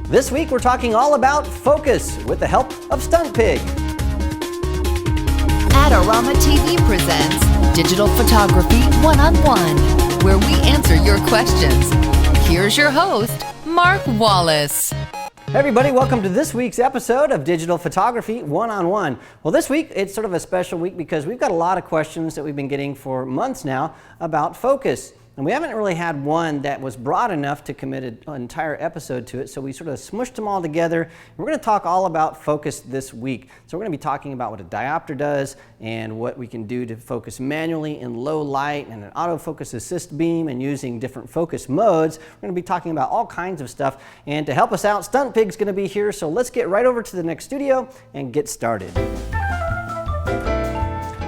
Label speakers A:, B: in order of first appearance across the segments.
A: This week we're talking all about focus with the help of Stunt Pig.
B: Adorama TV presents Digital Photography One-on-One, where we answer your questions. Here's your host, Mark Wallace.
A: Hey everybody, welcome to this week's episode of Digital Photography One-on-One. Well, this week it's sort of a special week because we've got a lot of questions that we've been getting for months now about focus. And we haven't really had one that was broad enough to commit an entire episode to it, so we sort of smushed them all together. We're going to talk all about focus this week. So we're going to be talking about what a diopter does and what we can do to focus manually in low light and an autofocus assist beam and using different focus modes. We're going to be talking about all kinds of stuff. And to help us out, Stunt Pig's going to be here, so let's get right over to the next studio and get started.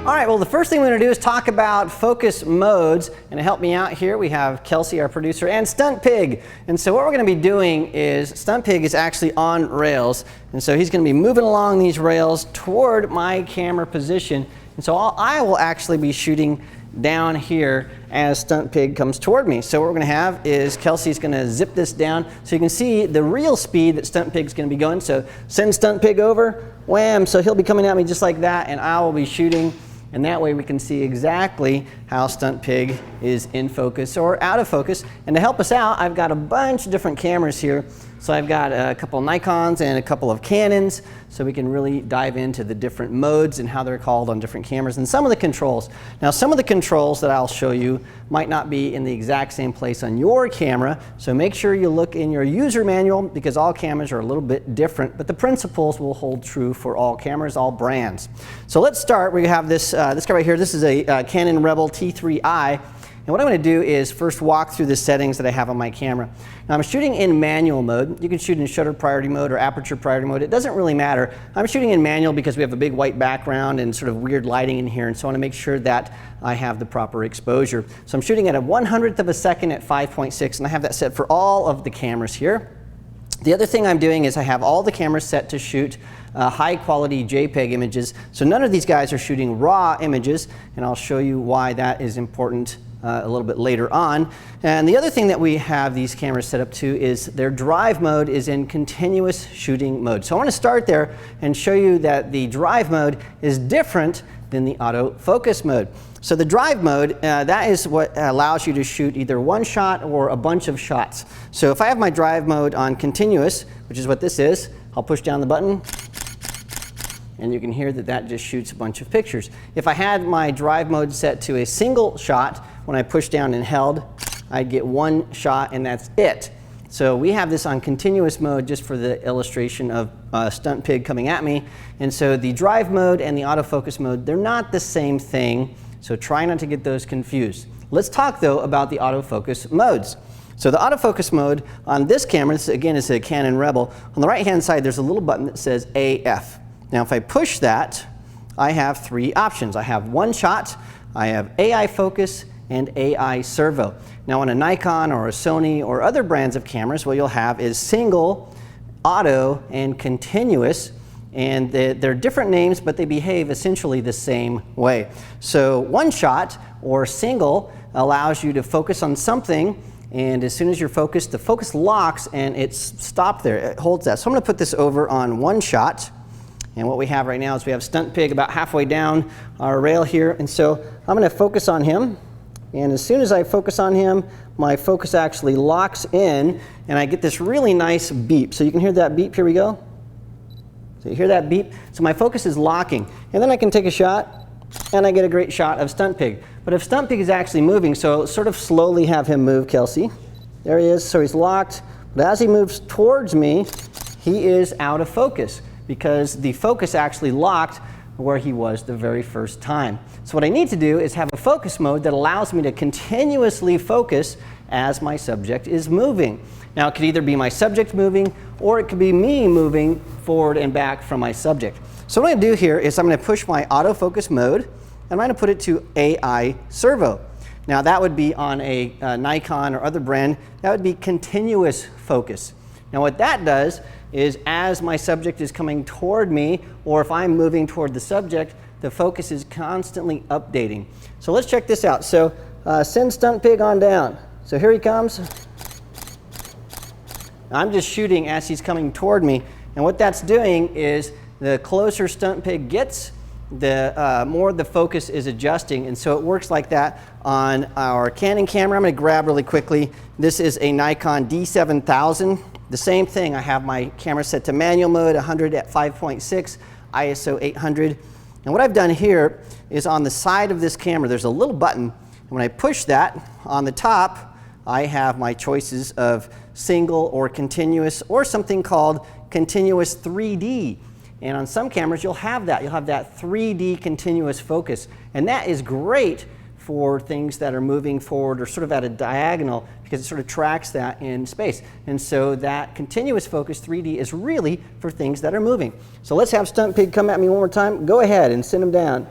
A: All right, well, the first thing we're going to do is talk about focus modes. And to help me out here, we have Kelsey, our producer, and Stunt Pig. And so what we're going to be doing is Stunt Pig is actually on rails. And so he's going to be moving along these rails toward my camera position. And so I will actually be shooting down here as Stunt Pig comes toward me. So what we're going to have is Kelsey's going to zip this down so you can see the real speed that Stunt Pig's going to be going. So send Stunt Pig over, wham, so he'll be coming at me just like that, and I will be shooting. And that way we can see exactly how Stunt Pig is in focus or out of focus. And to help us out, I've got a bunch of different cameras here. So I've got a couple of Nikons and a couple of Canons, so we can really dive into the different modes and how they're called on different cameras and some of the controls. Now, some of the controls that I'll show you might not be in the exact same place on your camera, so make sure you look in your user manual because all cameras are a little bit different, but the principles will hold true for all cameras, all brands. So let's start. We have this guy right here. This is a Canon Rebel T3i. And what I'm going to do is first walk through the settings that I have on my camera. Now I'm shooting in manual mode. You can shoot in shutter priority mode or aperture priority mode. It doesn't really matter. I'm shooting in manual because we have a big white background and sort of weird lighting in here, and so I want to make sure that I have the proper exposure. So I'm shooting at a 1/100th of a second at 5.6, and I have that set for all of the cameras here. The other thing I'm doing is I have all the cameras set to shoot high quality JPEG images. So none of these guys are shooting raw images, and I'll show you why that is important a little bit later on. And the other thing that we have these cameras set up to is their drive mode is in continuous shooting mode. So I want to start there and show you that the drive mode is different than the autofocus mode. So the drive mode, that is what allows you to shoot either one shot or a bunch of shots. So if I have my drive mode on continuous, which is what this is, I'll push down the button, and you can hear that that just shoots a bunch of pictures. If I had my drive mode set to a single shot, when I pushed down and held, I'd get one shot and that's it. So we have this on continuous mode just for the illustration of Stunt Pig coming at me. And so the drive mode and the autofocus mode, they're not the same thing, so try not to get those confused. Let's talk though about the autofocus modes. So the autofocus mode on this camera, this again is a Canon Rebel, on the right hand side there's a little button that says AF. Now if I push that, I have three options. I have one shot, I have AI focus, and AI servo. Now on a Nikon or a Sony or other brands of cameras, what you'll have is single, auto, and continuous. And they're different names, but they behave essentially the same way. So one shot or single allows you to focus on something, and as soon as you're focused, the focus locks and it's stopped there. It holds that. So I'm going to put this over on one shot. And what we have right now is we have Stunt Pig about halfway down our rail here. And so I'm going to focus on him. And as soon as I focus on him, my focus actually locks in, and I get this really nice beep. So you can hear that beep. Here we go. So you hear that beep? So my focus is locking. And then I can take a shot, and I get a great shot of Stunt Pig. But if Stunt Pig is actually moving, so sort of slowly have him move, Kelsey. There he is. So he's locked. But as he moves towards me, he is out of focus because the focus actually locked where he was the very first time. So what I need to do is have a focus mode that allows me to continuously focus as my subject is moving. Now it could either be my subject moving or it could be me moving forward and back from my subject. So what I'm going to do here is I'm going to push my autofocus mode and I'm going to put it to AI servo. Now that would be on a Nikon or other brand, that would be continuous focus. Now what that does is as my subject is coming toward me, or if I'm moving toward the subject, the focus is constantly updating. So let's check this out. So send Stunt Pig on down. So here he comes. I'm just shooting as he's coming toward me. And what that's doing is the closer Stunt Pig gets, the more the focus is adjusting. And so it works like that on our Canon camera. I'm going to grab really quickly. This is a Nikon D7000. The same thing. I have my camera set to manual mode, 100 at 5.6, ISO 800. And what I've done here is on the side of this camera, there's a little button. And when I push that on the top, I have my choices of single or continuous or something called continuous 3D. And on some cameras, you'll have that. You'll have that 3D continuous focus. And that is great for things that are moving forward or sort of at a diagonal because it sort of tracks that in space. And so that continuous focus 3D is really for things that are moving. So let's have Stunt Pig come at me one more time. Go ahead and send him down.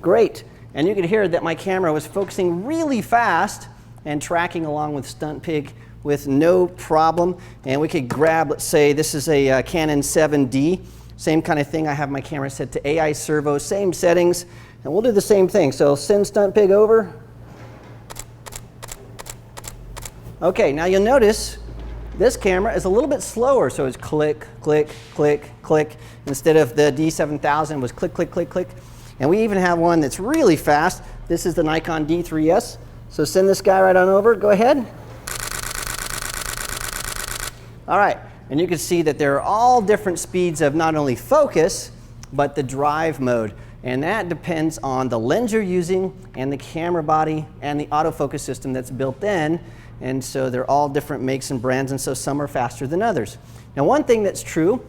A: Great. And you could hear that my camera was focusing really fast and tracking along with Stunt Pig with no problem. And we could grab, let's say this is a Canon 7D. Same kind of thing. I have my camera set to AI servo, same settings. And we'll do the same thing. So send Stunt Pig over. Okay, now you'll notice this camera is a little bit slower. So it's click, click, click, click. Instead of the D7000 was click, click, click, click. And we even have one that's really fast. This is the Nikon D3S. So send this guy right on over. Go ahead. All right. And you can see that there are all different speeds of not only focus, but the drive mode. And that depends on the lens you're using and the camera body and the autofocus system that's built in. And so they're all different makes and brands, and so some are faster than others. Now, one thing that's true,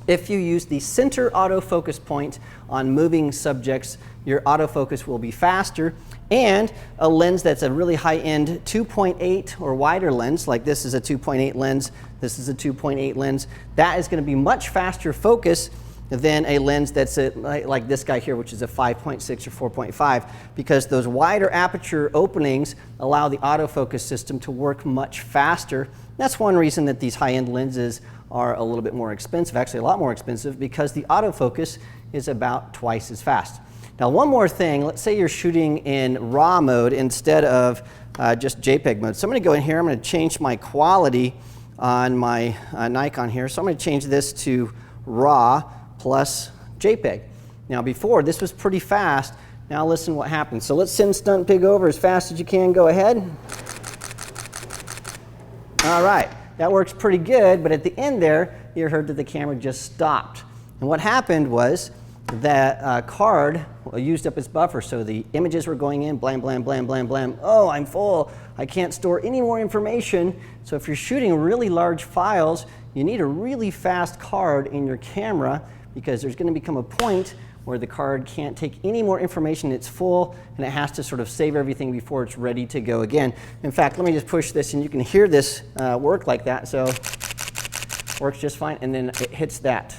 A: if you use the center autofocus point on moving subjects, your autofocus will be faster. And a lens that's a really high-end 2.8 or wider lens, like this is a 2.8 lens, this is a 2.8 lens, that is going to be much faster focus than a lens that's like this guy here, which is a 5.6 or 4.5, because those wider aperture openings allow the autofocus system to work much faster. That's one reason that these high-end lenses are a little bit more expensive, actually a lot more expensive, because the autofocus is about twice as fast. Now, one more thing, let's say you're shooting in RAW mode instead of just JPEG mode. So I'm going to go in here, I'm going to change my quality on my Nikon here. So I'm going to change this to RAW plus JPEG. Now, before, this was pretty fast. Now listen what happens. So let's send Stunt Pig over as fast as you can. Go ahead. All right, that works pretty good, but at the end there, you heard that the camera just stopped. And what happened was that card used up its buffer, so the images were going in, blam, blam, blam, blam, blam. Oh, I'm full. I can't store any more information. So if you're shooting really large files, you need a really fast card in your camera, because there's going to become a point where the card can't take any more information. It's full, and it has to sort of save everything before it's ready to go again. In fact, let me just push this, and you can hear this work like that. So it works just fine, and then it hits that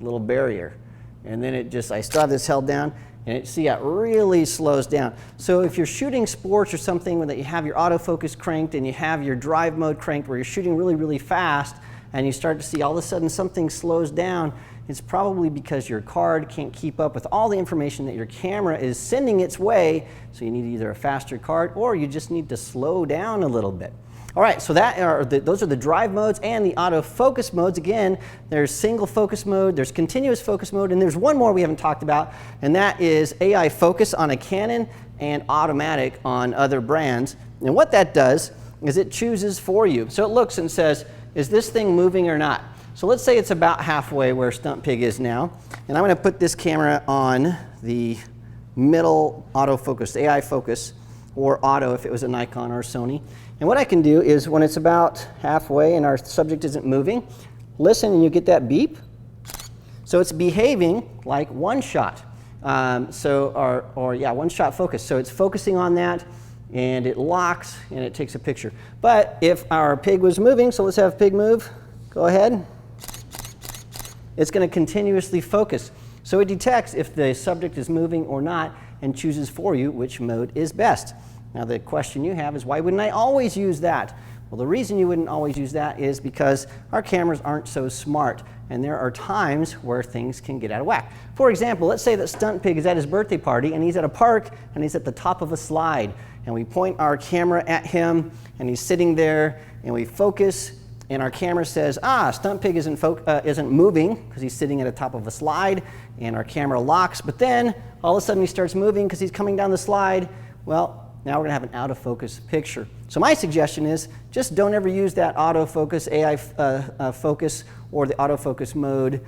A: little barrier. And then it just, I still have this held down, and it, see, it really slows down. So if you're shooting sports or something that you have your autofocus cranked and you have your drive mode cranked where you're shooting really, really fast, and you start to see all of a sudden something slows down, it's probably because your card can't keep up with all the information that your camera is sending its way. So you need either a faster card, or you just need to slow down a little bit. All right, so those are the drive modes and the autofocus modes. Again, there's single focus mode, there's continuous focus mode, and there's one more we haven't talked about, and that is AI focus on a Canon and automatic on other brands. And what that does is it chooses for you. So it looks and says, is this thing moving or not? So let's say it's about halfway where Stunt Pig is now, and I'm going to put this camera on the middle autofocus, AI focus, or auto if it was a Nikon or a Sony. And what I can do is, when it's about halfway and our subject isn't moving, listen and you get that beep. So it's behaving like one shot. One shot focus. So it's focusing on that, and it locks and it takes a picture. But if our pig was moving, so let's have pig move. Go ahead. It's going to continuously focus. So it detects if the subject is moving or not and chooses for you which mode is best. Now the question you have is, why wouldn't I always use that? Well, the reason you wouldn't always use that is because our cameras aren't so smart, and there are times where things can get out of whack. For example, let's say that Stunt Pig is at his birthday party, and he's at a park, and he's at the top of a slide, and we point our camera at him, and he's sitting there, and we focus, and our camera says, Stunt Pig isn't moving because he's sitting at the top of a slide, and our camera locks, but then all of a sudden he starts moving because he's coming down the slide. Well, now we're going to have an out of focus picture. So my suggestion is just don't ever use that autofocus, AI focus, or the autofocus mode.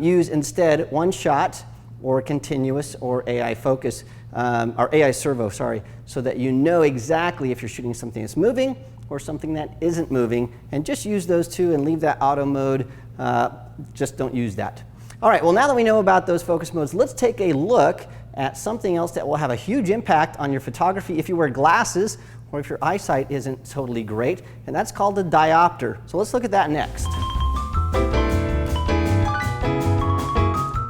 A: Use instead one shot or continuous or AI focus, or AI servo, sorry, so that you know exactly if you're shooting something that's moving or something that isn't moving, and just use those two and leave that auto mode. Just don't use that. All right, well, now that we know about those focus modes, let's take a look at something else that will have a huge impact on your photography if you wear glasses or if your eyesight isn't totally great, and that's called a diopter. So let's look at that next.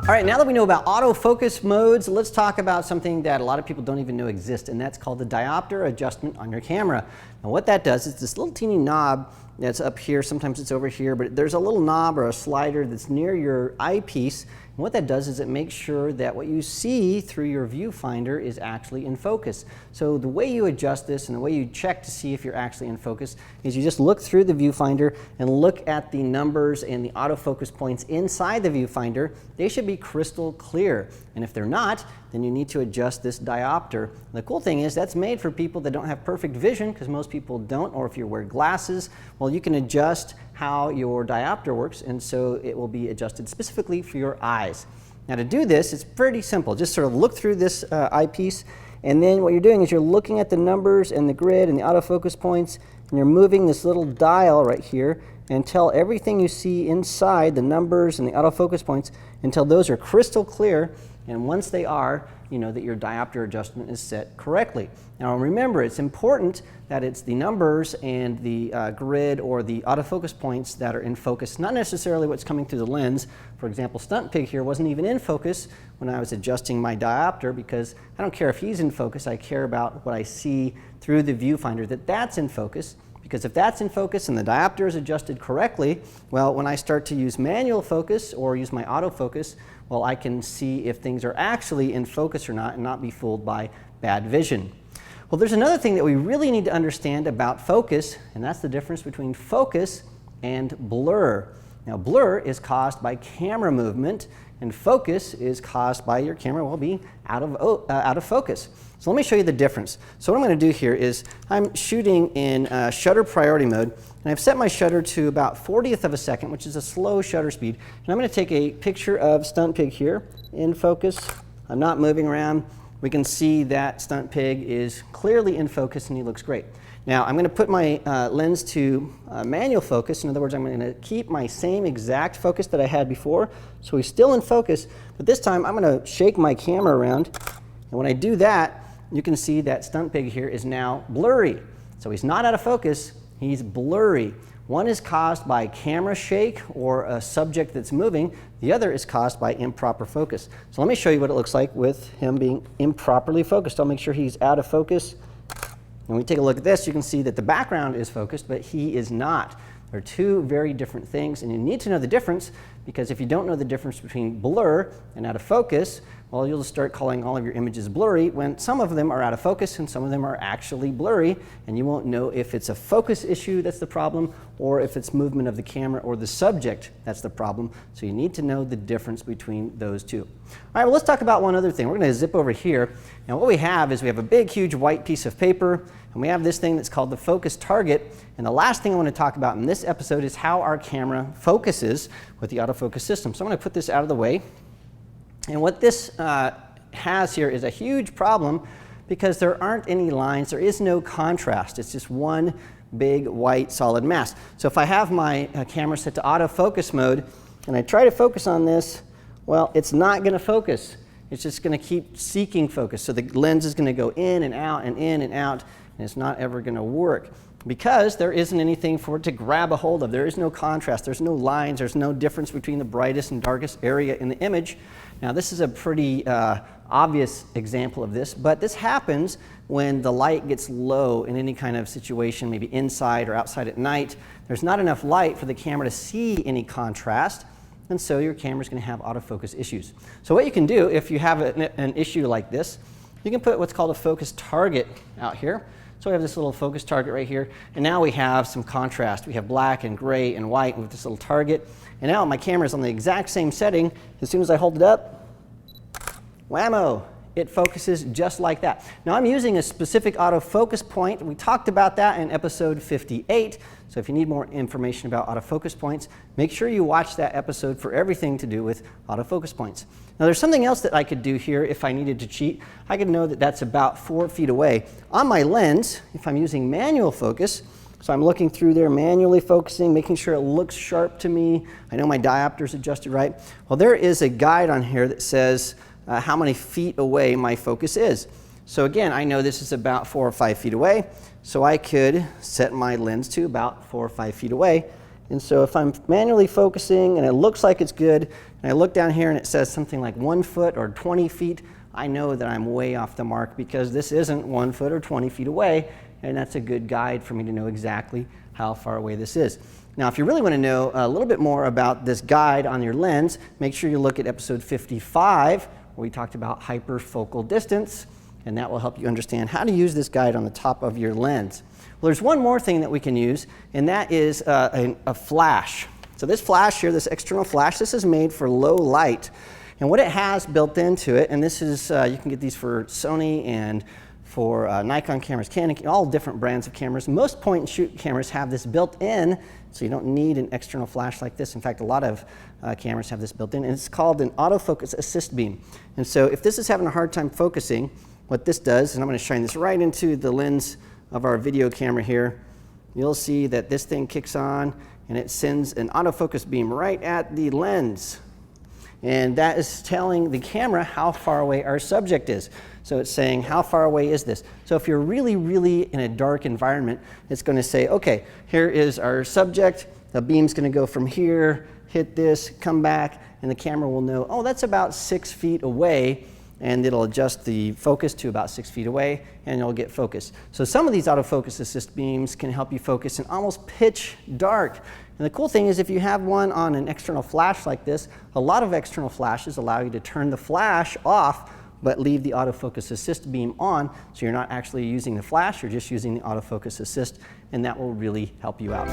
A: All right, now that we know about autofocus modes, let's talk about something that a lot of people don't even know exists, and that's called the Diopter Adjustment on your camera. And what that does is this little teeny knob that's up here, sometimes it's over here, but there's a little knob or a slider that's near your eyepiece. And what that does is it makes sure that what you see through your viewfinder is actually in focus. So the way you adjust this and the way you check to see if you're actually in focus is you just look through the viewfinder and look at the numbers and the autofocus points inside the viewfinder. They should be crystal clear. And if they're not, then you need to adjust this diopter. The cool thing is that's made for people that don't have perfect vision, because most people don't, or if you wear glasses, well, you can adjust how your diopter works, and so it will be adjusted specifically for your eyes. Now to do this, it's pretty simple. Just sort of look through this eyepiece, and then what you're doing is you're looking at the numbers and the grid and the autofocus points, and you're moving this little dial right here until everything you see inside the numbers and the autofocus points, until those are crystal clear. And once they are, you know that your diopter adjustment is set correctly. Now remember, it's important that it's the numbers and the grid or the autofocus points that are in focus, not necessarily what's coming through the lens. For example, Stunt Pig here wasn't even in focus when I was adjusting my diopter, because I don't care if he's in focus, I care about what I see through the viewfinder, that's in focus. Because if that's in focus and the diopter is adjusted correctly, well, when I start to use manual focus or use my autofocus, well, I can see if things are actually in focus or not and not be fooled by bad vision. Well, there's another thing that we really need to understand about focus, and that's the difference between focus and blur. Now, blur is caused by camera movement, and focus is caused by your camera, well, being out of focus. So let me show you the difference. So what I'm going to do here is I'm shooting in shutter priority mode, and I've set my shutter to about 40th of a second, which is a slow shutter speed. And I'm going to take a picture of Stunt Pig here in focus. I'm not moving around. We can see that Stunt Pig is clearly in focus and he looks great. Now I'm going to put my lens to manual focus. In other words, I'm going to keep my same exact focus that I had before. So he's still in focus, but this time I'm going to shake my camera around. And when I do that, you can see that Stunt Pig here is now blurry. So he's not out of focus, he's blurry. One is caused by camera shake or a subject that's moving. The other is caused by improper focus. So let me show you what it looks like with him being improperly focused. I'll make sure he's out of focus. When we take a look at this, you can see that the background is focused, but he is not. They're two very different things, and you need to know the difference, because if you don't know the difference between blur and out of focus, well, you'll start calling all of your images blurry when some of them are out of focus and some of them are actually blurry, and you won't know if it's a focus issue that's the problem or if it's movement of the camera or the subject that's the problem. So you need to know the difference between those two. All right, well, let's talk about one other thing. We're going to zip over here. Now what we have is we have a big, huge white piece of paper, and we have this thing that's called the focus target. And the last thing I want to talk about in this episode is how our camera focuses with the autofocus system. So I'm going to put this out of the way. And what this has here is a huge problem, because there aren't any lines, there is no contrast. It's just one big white solid mass. So if I have my camera set to autofocus mode and I try to focus on this, well, it's not going to focus. It's just going to keep seeking focus. So the lens is going to go in and out and in and out, and it's not ever going to work, because there isn't anything for it to grab a hold of. There is no contrast, there's no lines, there's no difference between the brightest and darkest area in the image. Now this is a pretty obvious example of this, but this happens when the light gets low in any kind of situation, maybe inside or outside at night. There's not enough light for the camera to see any contrast, and so your camera's going to have autofocus issues. So what you can do if you have an issue like this you can put what's called a focus target out here. So we have this little focus target right here, and now we have some contrast. We have black and gray and white with this little target. And now my camera is on the exact same setting. As soon as I hold it up, whammo, it focuses just like that. Now I'm using a specific autofocus point. We talked about that in episode 58. So if you need more information about autofocus points, make sure you watch that episode for everything to do with autofocus points. Now there's something else that I could do here if I needed to cheat. I could know that that's about 4 feet away. On my lens, if I'm using manual focus, so I'm looking through there, manually focusing, making sure it looks sharp to me. I know my diopter's adjusted right. Well, there is a guide on here that says how many feet away my focus is. So again, I know this is about 4 or 5 feet away, so I could set my lens to about 4 or 5 feet away. And so if I'm manually focusing and it looks like it's good, and I look down here and it says something like 1 foot or 20 feet, I know that I'm way off the mark because this isn't 1 foot or 20 feet away, and that's a good guide for me to know exactly how far away this is. Now, if you really want to know a little bit more about this guide on your lens, make sure you look at episode 55, where we talked about hyperfocal distance, and that will help you understand how to use this guide on the top of your lens. Well, there's one more thing that we can use, and that is a flash. So this flash here, this external flash, this is made for low light. And what it has built into it, and this is, you can get these for Sony and for Nikon cameras, Canon, all different brands of cameras. Most point and shoot cameras have this built in, so you don't need an external flash like this. In fact, a lot of cameras have this built in, and it's called an autofocus assist beam. And so if this is having a hard time focusing, what this does, and I'm going to shine this right into the lens of our video camera here, you'll see that this thing kicks on and it sends an autofocus beam right at the lens. And that is telling the camera how far away our subject is. So it's saying, how far away is this? So if you're really, really in a dark environment, it's going to say, okay, here is our subject. The beam's going to go from here, hit this, come back, and the camera will know, oh, that's about 6 feet away. And it'll adjust the focus to about 6 feet away, and you'll get focus. So some of these autofocus assist beams can help you focus in almost pitch dark. And the cool thing is if you have one on an external flash like this, a lot of external flashes allow you to turn the flash off but leave the autofocus assist beam on, so you're not actually using the flash, you're just using the autofocus assist, and that will really help you out.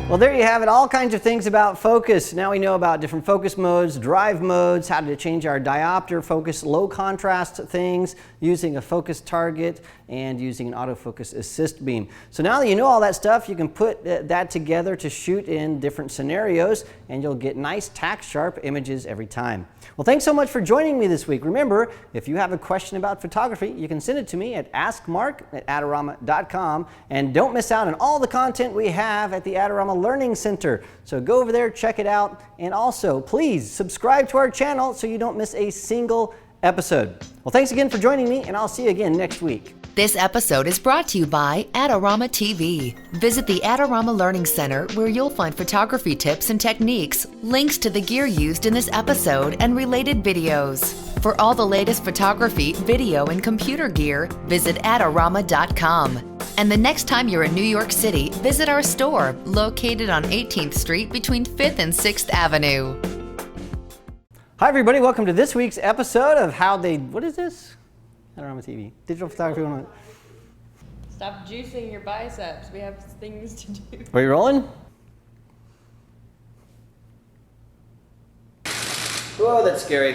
A: Well, there you have it, all kinds of things about focus. Now we know about different focus modes, drive modes, how to change our diopter focus, low contrast things, using a focus target, and using an autofocus assist beam. So now that you know all that stuff, you can put that together to shoot in different scenarios, and you'll get nice tack sharp images every time. Well, thanks so much for joining me this week. Remember, if you have a question about photography, you can send it to me at askmark@adorama.com, and don't miss out on all the content we have at the Adorama Learning Center. So go over there, check it out, and also please subscribe to our channel so you don't miss a single episode. Well, thanks again for joining me, and I'll see you again next week.
B: This episode is brought to you by Adorama TV. Visit the Adorama Learning Center where you'll find photography tips and techniques, links to the gear used in this episode, and related videos. For all the latest photography, video, and computer gear, visit adorama.com. And the next time you're in New York City, visit our store located on 18th Street between 5th and 6th Avenue.
A: Hi everybody, welcome to this week's episode of what is this? Adorama TV, Digital Photography 101.
C: Stop juicing your biceps. We have things to do.
A: Are you rolling? Whoa, that's scary.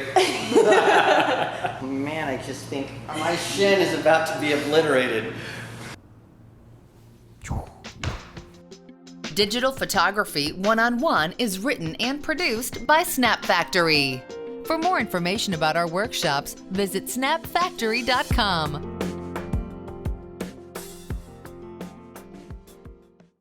A: Man, I just think my shin is about to be obliterated.
B: Digital Photography 101 is written and produced by Snap Factory. For more information about our workshops, visit snapfactory.com.